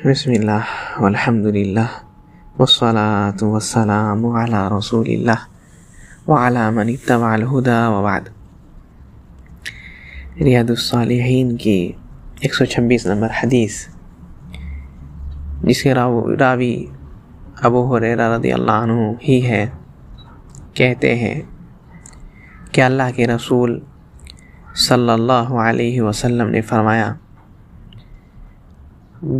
بسم اللہ والحمد للہ والصلاة والسلام علی رسول اللہ وعلی من اتبع الہدی وبعد۔ ریاض الصالحین کی 126 نمبر حدیث، جس کے راوی ابو ہریرہ رضی اللہ عنہ ہی ہے، کہتے ہیں کہ اللہ کے رسول صلی اللہ علیہ وسلم نے فرمایا،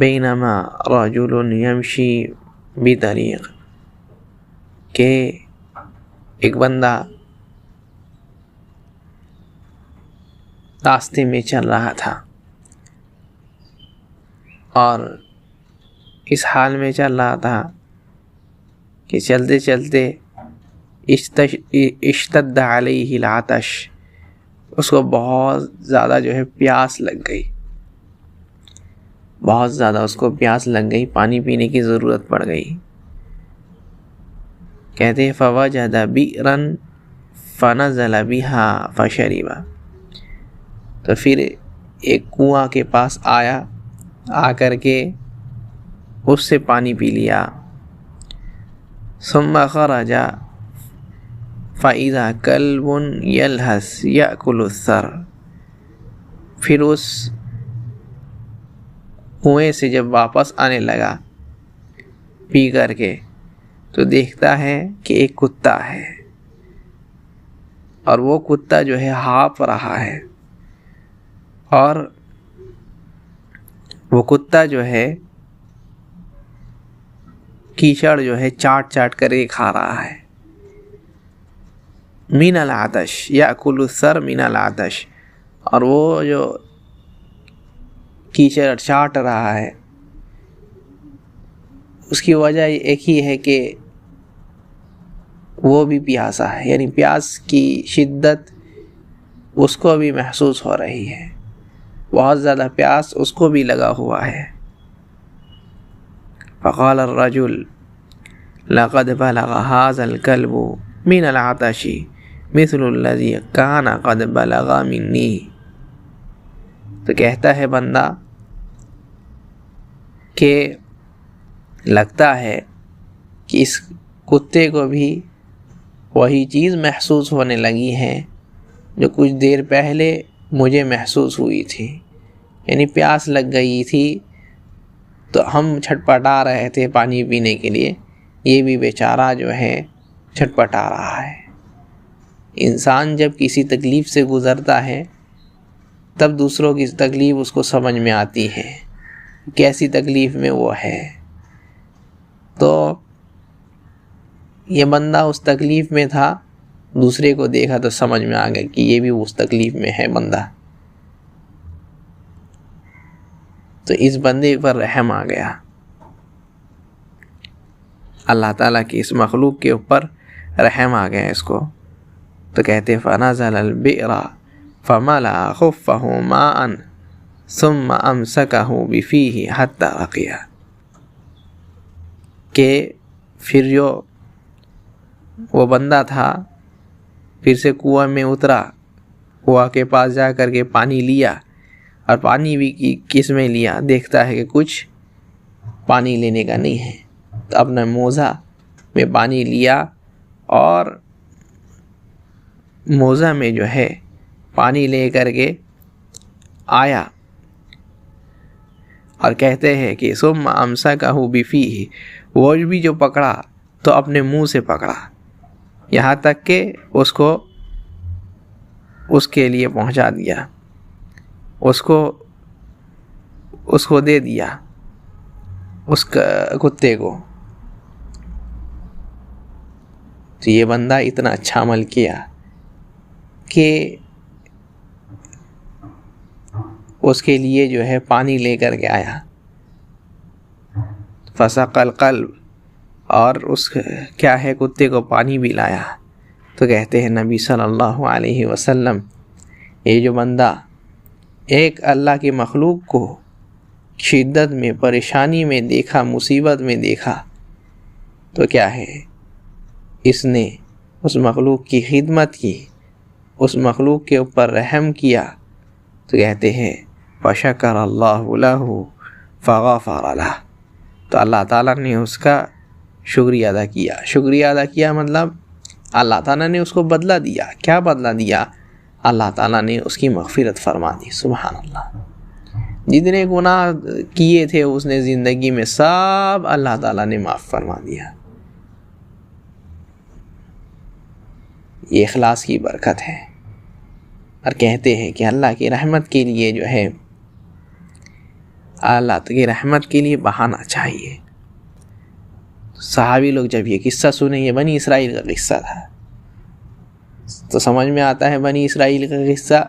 بینما رجل یمشی بطریق، کہ ایک بندہ راستے میں چل رہا تھا اور اس حال میں چل رہا تھا کہ چلتے چلتے اشتد علیہ العطش، اس کو بہت زیادہ پیاس لگ گئی، بہت زیادہ اس کو پیاس لگ گئی، پانی پینے کی ضرورت پڑ گئی۔ کہتے ہیں فوجد بئرا فنزل بها فشرب، تو پھر ایک کنواں کے پاس آیا، آ کر کے اس سے پانی پی لیا۔ ثم خرج فإذا كلب يلهث يأكل الثر، پھر اس کنویں سے جب واپس آنے لگا پی کر کے، تو دیکھتا ہے کہ ایک کتا ہے، اور وہ کتا ہانپ رہا ہے، اور وہ کتا کیچڑ چاٹ چاٹ کر کے کھا رہا ہے۔ من العطش یأکل الثر من العطش، اور وہ جو کیچڑ چاٹ رہا ہے اس کی وجہ ایک ہی ہے کہ وہ بھی پیاسا ہے، یعنی پیاس کی شدت اس کو بھی محسوس ہو رہی ہے، بہت زیادہ پیاس اس کو بھی لگا ہوا ہے۔ فقال الرجل لقد بلغ هذا الكلب من العطش مثل الذي كان قد بلغ مني، تو کہتا ہے بندہ کہ لگتا ہے کہ اس کتے کو بھی وہی چیز محسوس ہونے لگی ہے جو کچھ دیر پہلے مجھے محسوس ہوئی تھی، یعنی پیاس لگ گئی تھی تو ہم چھٹپٹا رہے تھے پانی پینے کے لیے، یہ بھی بیچارہ چھٹپٹا رہا ہے۔ انسان جب کسی تکلیف سے گزرتا ہے تب دوسروں کی تکلیف اس کو سمجھ میں آتی ہے، کیسی تکلیف میں وہ ہے۔ تو یہ بندہ اس تکلیف میں تھا، دوسرے کو دیکھا تو سمجھ میں آ گیا کہ یہ بھی اس تکلیف میں ہے بندہ، تو اس بندے پر رحم آ گیا، اللہ تعالیٰ کی اس مخلوق کے اوپر رحم آ گیا اس کو۔ تو کہتے فنزل البئر فملأ خفه ماء ثم امسكه بفيه حتى رقي، کہ پھر جو وہ بندہ تھا پھر سے کنواں میں اترا، کنواں کے پاس جا کر کے پانی لیا، اور پانی بھی کس میں لیا، دیکھتا ہے کہ کچھ پانی لینے کا نہیں ہے، تو اپنا موزہ میں پانی لیا اور موزہ میں پانی لے کر کے آیا، اور کہتے ہیں کہ ثم امسکہ بفیہ، وہ بھی جو پکڑا تو اپنے منہ سے پکڑا، یہاں تک کہ اس کو اس کے لیے پہنچا دیا، اس کو دے دیا اس کتے کو۔ تو یہ بندہ اتنا اچھا عمل کیا کہ اس کے لیے پانی لے کر کے آیا، فسقى القلب، اور اس کتے کو پانی بھی لایا۔ تو کہتے ہیں نبی صلی اللہ علیہ وسلم، یہ جو بندہ ایک اللہ کی مخلوق کو شدت میں، پریشانی میں دیکھا، مصیبت میں دیکھا، تو کیا ہے، اس نے اس مخلوق کی خدمت کی، اس مخلوق کے اوپر رحم کیا، تو کہتے ہیں فشکر اللہ لہ فغفر لہ، تو اللہ تعالیٰ نے اس کا شکریہ ادا کیا. شکریہ ادا کیا مطلب اللہ تعالیٰ نے اس کو بدلہ دیا. کیا بدلہ دیا؟ اللہ تعالیٰ نے اس کی مغفرت فرما دی. سبحان اللہ. جتنے گناہ کیے تھے اس نے زندگی میں سب اللہ تعالیٰ نے معاف فرما دیا. یہ اخلاص کی برکت ہے. اور کہتے ہیں کہ اللہ کی رحمت کے لیے جو ہے، اللہ کی رحمت کے لیے بہانا چاہیے. صحابی لوگ جب یہ قصہ سنیں، یہ بنی اسرائیل کا قصہ تھا، تو سمجھ میں آتا ہے بنی اسرائیل کا قصہ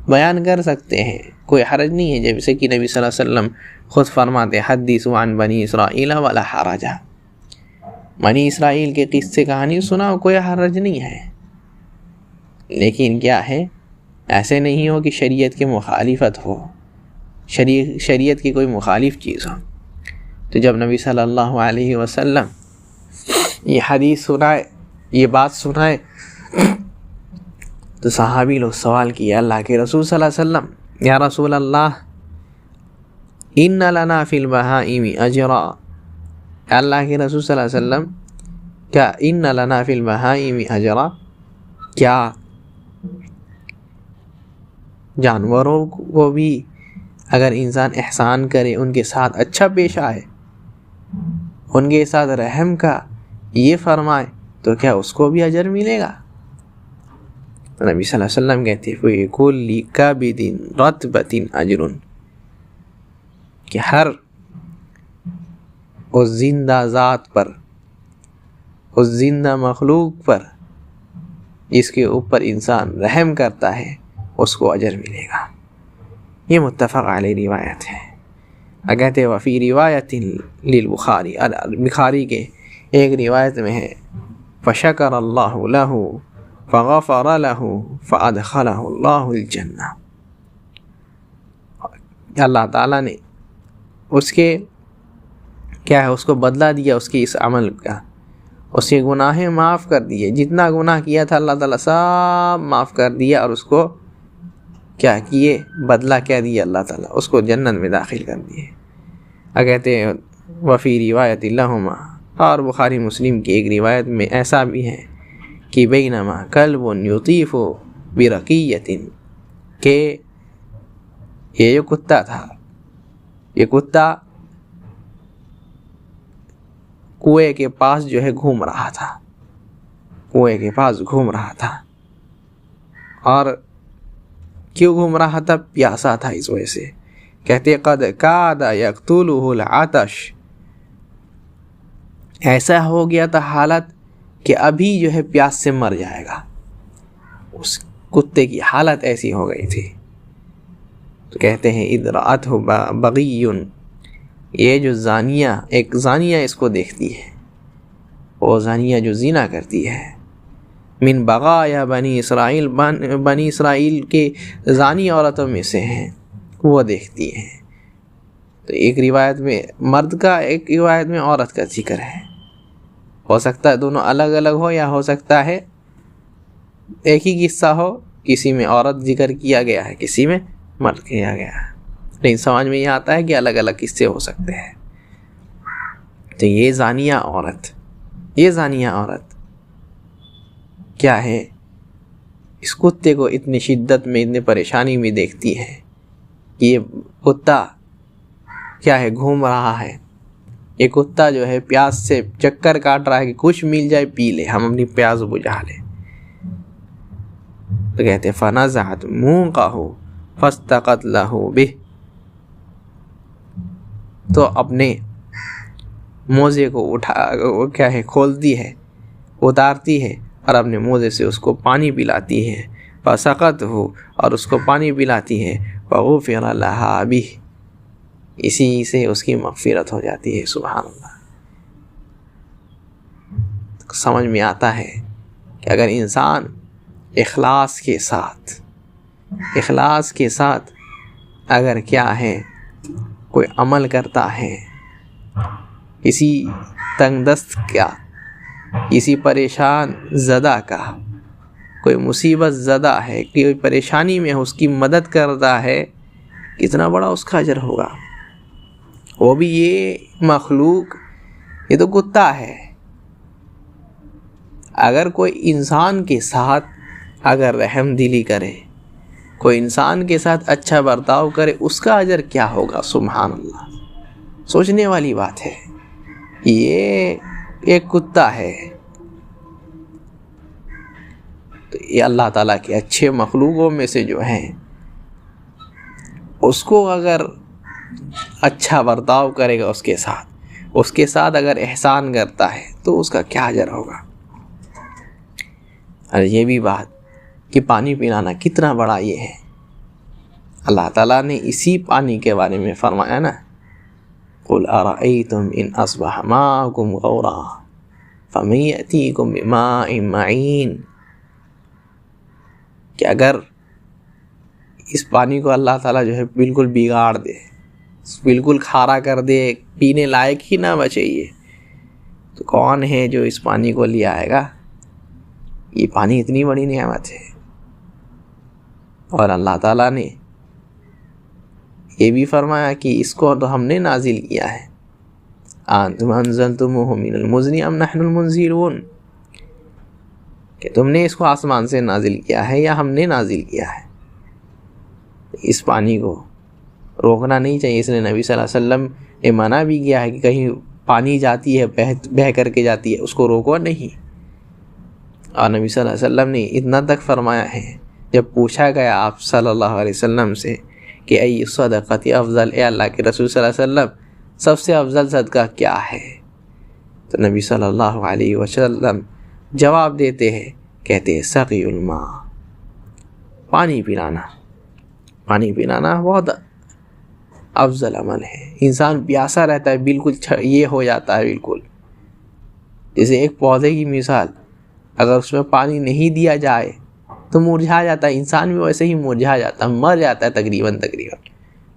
بیان کر سکتے ہیں، کوئی حرج نہیں ہے. جیسے کہ نبی صلی اللہ علیہ وسلم خود فرماتے حدیثوا عن بنی اسرائیل ولا حرج. بنی اسرائیل کے قصے کہانی سناؤ، کوئی حرج نہیں ہے. لیکن کیا ہے، ایسے نہیں ہو کہ شریعت کے مخالفت ہو، شریعت کی کوئی مخالف چیز ہو. تو جب نبی صلی اللہ علیہ وسلم یہ حدیث سنائے، یہ بات سنائے، تو صحابی لوگ سوال کیا اللہ کے رسول صلی اللہ علیہ وسلم، یا رسول اللہ ان لنا فی البہائم اجرا. اللہ کے رسول صلی اللہ علیہ وسلم، کیا ان لنا فی البہائم اجرا، کیا جانوروں کو بھی اگر انسان احسان کرے، ان کے ساتھ اچھا پیش آئے، ان کے ساتھ رحم کا یہ فرمائے، تو کیا اس کو بھی اجر ملے گا؟ نبی صلی اللہ علیہ وسلم کہتے ہیں فَلِكُلِّ كَبِدٍ رَطْبَةٍ أَجْرٌ، کہ ہر اس زندہ ذات پر، اس زندہ مخلوق پر جس کے اوپر انسان رحم کرتا ہے، اس کو اجر ملے گا. یہ متفق علیہ روایت ہے. کہتے ہیں وفی روایت للبخاری، بخاری کے ایک روایت میں ہے فشکر اللہ لہ فغفر لہ فادخلہ اللہ الجنہ. اللہ تعالیٰ نے اس کے کیا ہے، اس کو بدلہ دیا اس کے اس عمل کا، اس کے گناہیں معاف کر دیے. جتنا گناہ کیا تھا اللہ تعالیٰ سب معاف کر دیا، اور اس کو کیا کیے، بدلہ کیا دیا اللہ تعالیٰ، اس کو جنت میں داخل کر دیے. کہتے ہیں وفی روایت لہما، اور بخاری مسلم کی ایک روایت میں ایسا بھی ہے کہ بینما کلب یطیف برقیۃ، کہ یہ جو کتا تھا، یہ کتا کنویں کے پاس جو ہے گھوم رہا تھا، کنویں کے پاس گھوم رہا تھا. اور کیوں گھوم رہا تھا؟ پیاسا تھا اس وجہ سے. کہتے قد کاد یقتلہ العطش، ایسا ہو گیا تھا حالت کہ ابھی جو ہے پیاس سے مر جائے گا. اس کتے کی حالت ایسی ہو گئی تھی. تو کہتے ہیں اذ رأتہ بغی، یہ جو زانیہ، ایک زانیہ اس کو دیکھتی ہے، وہ زانیہ جو زنا کرتی ہے، من بغایا بنی اسرائیل، بنی اسرائیل کے زانی عورتوں میں سے ہیں، وہ دیکھتی ہیں. تو ایک روایت میں مرد کا، ایک روایت میں عورت کا ذکر ہے. ہو سکتا ہے دونوں الگ الگ ہو، یا ہو سکتا ہے ایک ہی قصہ ہو، کسی میں عورت ذکر کیا گیا ہے، کسی میں مرد کیا گیا ہے. لیکن سمجھ میں یہ آتا ہے کہ الگ الگ قصے ہو سکتے ہیں. تو یہ زانیہ عورت، یہ زانیہ عورت کیا ہے، اس کتے کو اتنی شدت میں، اتنی پریشانی میں دیکھتی ہے کہ یہ کتا کیا ہے، گھوم رہا ہے. یہ کتا جو ہے پیاس سے چکر کاٹ رہا ہے کہ کچھ مل جائے پی لے، ہم اپنی پیاس بجھا لیں. تو کہتے فنزعت موقہ فاستقت لہ بہ، تو اپنے موزے کو کیا ہے، کھولتی ہے، اتارتی ہے، اور اپنے موزے سے اس کو پانی پلاتی ہے. فسقت ہو، اور اس کو پانی پلاتی ہے. فغفر لہا بہ، اسی سے اس کی مغفرت ہو جاتی ہے. سبحان اللہ. سمجھ میں آتا ہے کہ اگر انسان اخلاص کے ساتھ اگر کیا ہے کوئی عمل کرتا ہے، کسی تنگ دست کا، کسی پریشان زدہ کا، کوئی مصیبت زدہ ہے، کوئی پریشانی میں ہے، اس کی مدد کرتا ہے، کتنا بڑا اس کا اجر ہوگا. وہ بھی یہ مخلوق، یہ تو کتا ہے، اگر کوئی انسان کے ساتھ اگر رحم دلی کرے، کوئی انسان کے ساتھ اچھا برتاؤ کرے، اس کا اجر کیا ہوگا؟ سبحان اللہ، سوچنے والی بات ہے۔ یہ ایک کتا ہے، تو یہ اللہ تعالیٰ کے اچھے مخلوقوں میں سے جو ہیں، اس کو اگر اچھا برتاؤ کرے گا اس کے ساتھ اگر احسان کرتا ہے تو اس کا کیا اجر ہوگا۔ اور یہ بھی بات کہ پانی پلانا کتنا بڑا یہ ہے، اللہ تعالیٰ نے اسی پانی کے بارے میں فرمایا نا، قُلْ أَرَأَيْتُمْ إِنْ أَصْبَحَ مَاؤُكُمْ غَوْرًا فَمَنْ يَأْتِيكُمْ بِمَاءٍ مَّعِينٍ، کہ اگر اس پانی کو اللہ تعالیٰ جو ہے بالکل بگاڑ دے، بالکل کھارا کر دے، پینے لائق ہی نہ بچے یہ، تو کون ہے جو اس پانی کو لے آئے گا؟ یہ پانی اتنی بڑی نعمت ہے، اور اللہ تعالیٰ نے یہ بھی فرمایا کہ اس کو تو ہم نے نازل کیا ہے، أَنْتُمْ أَنزَلْتُمُوهُ مِنَ الْمُزْنِ أَمْ نَحْنُ الْمُنزِلُونَ، کہ تم نے اس کو آسمان سے نازل کیا ہے یا ہم نے نازل کیا ہے۔ اس پانی کو روکنا نہیں چاہیے، اس نے نبی صلی اللہ علیہ وسلم نے منع بھی کیا ہے کہ کہیں پانی جاتی ہے، بہہ کر کے جاتی ہے، اس کو روکو نہیں۔ اور نبی صلی اللہ علیہ وسلم نے اتنا تک فرمایا ہے، جب پوچھا گیا آپ صلی اللہ علیہ وسلم سے کہ ای صدقۃ افضل، اے اللہ کے رسول صلی اللہ علیہ وسلم سب سے افضل صدقہ کیا ہے، تو نبی صلی اللہ علیہ وسلم جواب دیتے ہیں، کہتے ہیں سقی الماء، پانی پلانا۔ پانی پلانا بہت افضل عمل ہے، انسان پیاسا رہتا ہے، بالکل یہ ہو جاتا ہے، بالکل جیسے ایک پودے کی مثال، اگر اس میں پانی نہیں دیا جائے تو مرجھا جاتا ہے، انسان بھی ویسے ہی مرجھا جاتا ہے، مر جاتا ہے تقریباً،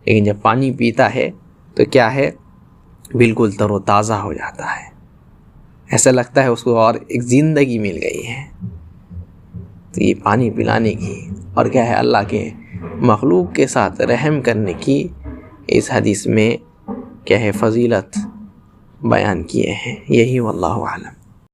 لیکن جب پانی پیتا ہے تو کیا ہے، بالکل تر و تازہ ہو جاتا ہے، ایسا لگتا ہے اس کو اور ایک زندگی مل گئی ہے۔ تو یہ پانی پلانے کی اور کیا ہے اللہ کے مخلوق کے ساتھ رحم کرنے کی اس حدیث میں کیا ہے فضیلت بیان کیے ہیں، یہی واللہ اعلم۔